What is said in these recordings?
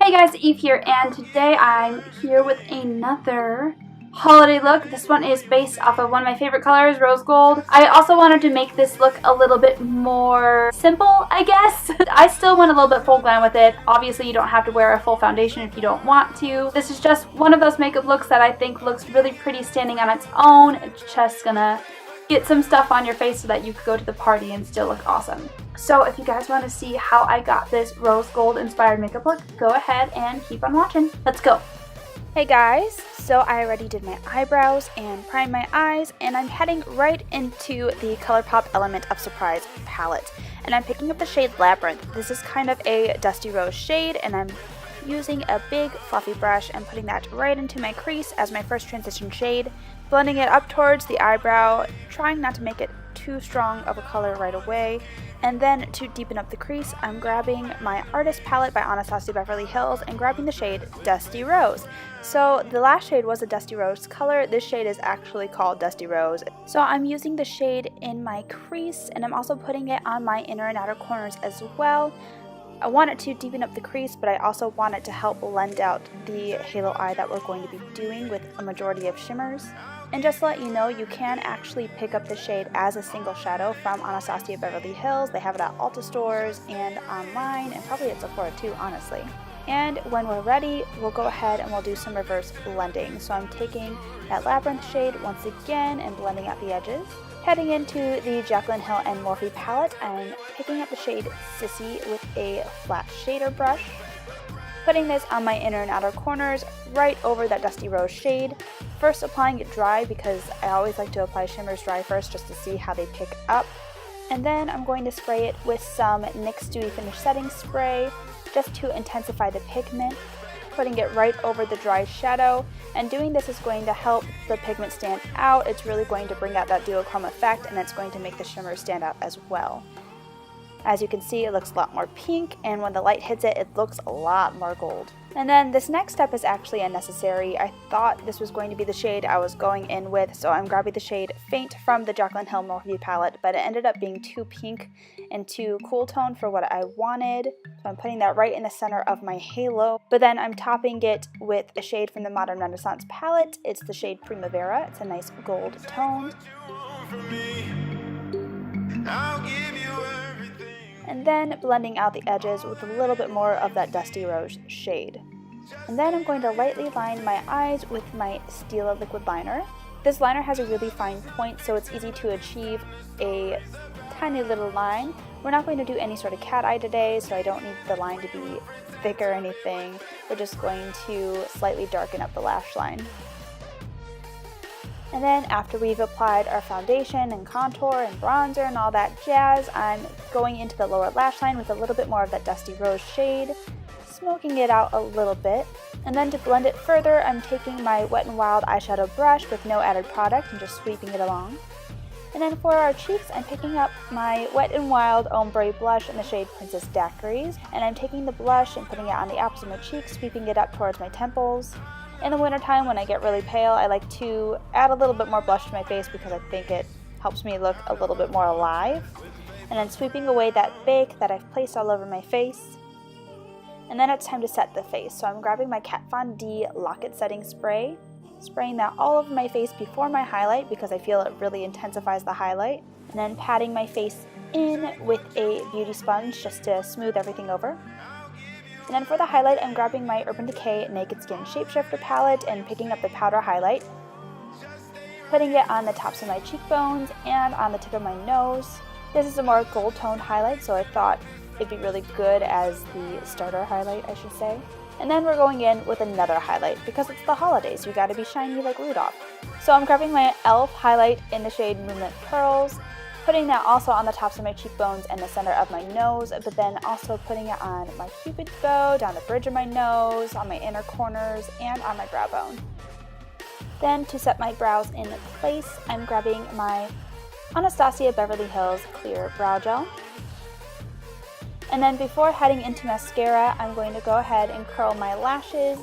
Hey guys, Eve here, and today I'm here with another holiday look. This one is based off of one of my favorite colors, rose gold. I also wanted to make this look a little bit more simple, I guess. I still went a little bit full glam with it. Obviously, you don't have to wear a full foundation if you don't want to. This is just one of those makeup looks that I think looks really pretty standing on its own. It's just gonna get some stuff on your face so that you could go to the party and still look awesome. So if you guys want to see how I got this rose gold inspired makeup look, go ahead and keep on watching. Let's go. Hey guys, so I already did my eyebrows and primed my eyes, and I'm heading right into the ColourPop Element of Surprise palette. And I'm picking up the shade Labyrinth. This is kind of a dusty rose shade, and I'm using a big fluffy brush and putting that right into my crease as my first transition shade, blending it up towards the eyebrow, trying not to make it too strong of a color right away. And then to deepen up the crease, I'm grabbing my Artist palette by Anastasia Beverly Hills and grabbing the shade Dusty Rose. So the last shade was a Dusty Rose color. This shade is actually called Dusty Rose. So I'm using the shade in my crease, and I'm also putting it on my inner and outer corners as well. I want it to deepen up the crease, but I also want it to help blend out the halo eye that we're going to be doing with a majority of shimmers. And just to let you know, you can actually pick up the shade as a single shadow from Anastasia Beverly Hills. They have it at Ulta stores and online, and probably at Sephora too, honestly. And when we're ready, we'll go ahead and we'll do some reverse blending. So I'm taking that Labyrinth shade once again and blending out the edges. Heading into the Jaclyn Hill and Morphe palette, I'm picking up the shade Sissy with a flat shader brush. Putting this on my inner and outer corners, right over that Dusty Rose shade. First applying it dry, because I always like to apply shimmers dry first just to see how they pick up. And then I'm going to spray it with some NYX Dewy Finish Setting Spray just to intensify the pigment. Putting it right over the dry shadow, and doing this is going to help the pigment stand out. It's really going to bring out that duochrome effect, and it's going to make the shimmer stand out as well. As you can see, it looks a lot more pink, and when the light hits it, it looks a lot more gold. And then this next step is actually unnecessary. I thought this was going to be the shade I was going in with, so I'm grabbing the shade Faint from the Jaclyn Hill Morphe palette, but it ended up being too pink and too cool tone for what I wanted. So I'm putting that right in the center of my halo, but then I'm topping it with a shade from the Modern Renaissance palette. It's the shade Primavera. It's a nice gold tone. And then blending out the edges with a little bit more of that Dusty Rose shade. And then I'm going to lightly line my eyes with my Stila liquid liner. This liner has a really fine point, so it's easy to achieve a tiny little line. We're not going to do any sort of cat eye today, so I don't need the line to be thick or anything. We're just going to slightly darken up the lash line. And then after we've applied our foundation and contour and bronzer and all that jazz, I'm going into the lower lash line with a little bit more of that Dusty Rose shade, smoking it out a little bit. And then to blend it further, I'm taking my Wet n Wild eyeshadow brush with no added product and just sweeping it along. And then for our cheeks, I'm picking up my Wet n Wild Ombre blush in the shade Princess Daiquiris, and I'm taking the blush and putting it on the apples of my cheeks, sweeping it up towards my temples. In the wintertime, when I get really pale, I like to add a little bit more blush to my face because I think it helps me look a little bit more alive. And then sweeping away that bake that I've placed all over my face. And then it's time to set the face. So I'm grabbing my Kat Von D Lock-It Setting Spray, spraying that all over my face before my highlight because I feel it really intensifies the highlight. And then patting my face in with a beauty sponge just to smooth everything over. And then for the highlight, I'm grabbing my Urban Decay Naked Skin Shapeshifter palette and picking up the powder highlight, putting it on the tops of my cheekbones and on the tip of my nose. This is a more gold toned highlight, so I thought it'd be really good as the starter highlight, I should say. And then we're going in with another highlight because it's the holidays, you gotta be shiny like Rudolph. So I'm grabbing my e.l.f. highlight in the shade Moonlit Pearls, putting that also on the tops of my cheekbones and the center of my nose, but then also putting it on my cupid's bow, down the bridge of my nose, on my inner corners, and on my brow bone. Then to set my brows in place, I'm grabbing my Anastasia Beverly Hills Clear Brow Gel. And then before heading into mascara, I'm going to go ahead and curl my lashes,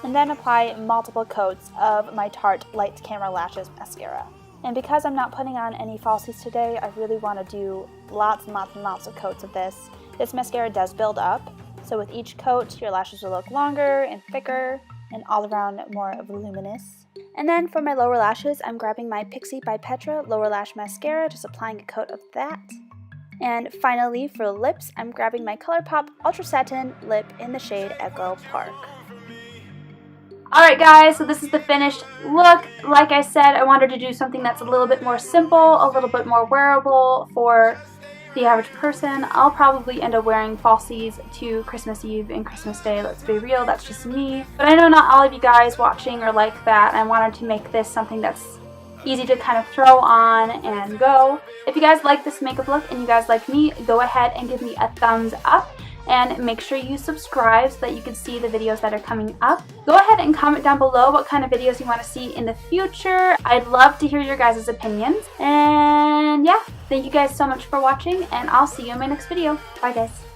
and then apply multiple coats of my Tarte Lights Camera Lashes Mascara. And because I'm not putting on any falsies today, I really want to do lots and lots and lots of coats of this. This mascara does build up, So with each coat, your lashes will look longer and thicker and all around more voluminous. And then for my lower lashes, I'm grabbing my Pixie by Petra Lower Lash Mascara, just applying a coat of that. And finally, for lips, I'm grabbing my ColourPop Ultra Satin Lip in the shade Echo Park. Alright guys, so this is the finished look. Like I said, I wanted to do something that's a little bit more simple, a little bit more wearable for the average person. I'll probably end up wearing falsies to Christmas Eve and Christmas Day, let's be real, that's just me. But I know not all of you guys watching are like that, and I wanted to make this something that's easy to kind of throw on and go. If you guys like this makeup look and you guys like me, go ahead and give me a thumbs up. And make sure you subscribe so that you can see the videos that are coming up. Go ahead and comment down below what kind of videos you want to see in the future. I'd love to hear your guys' opinions. And yeah, thank you guys so much for watching, and I'll see you in my next video. Bye guys.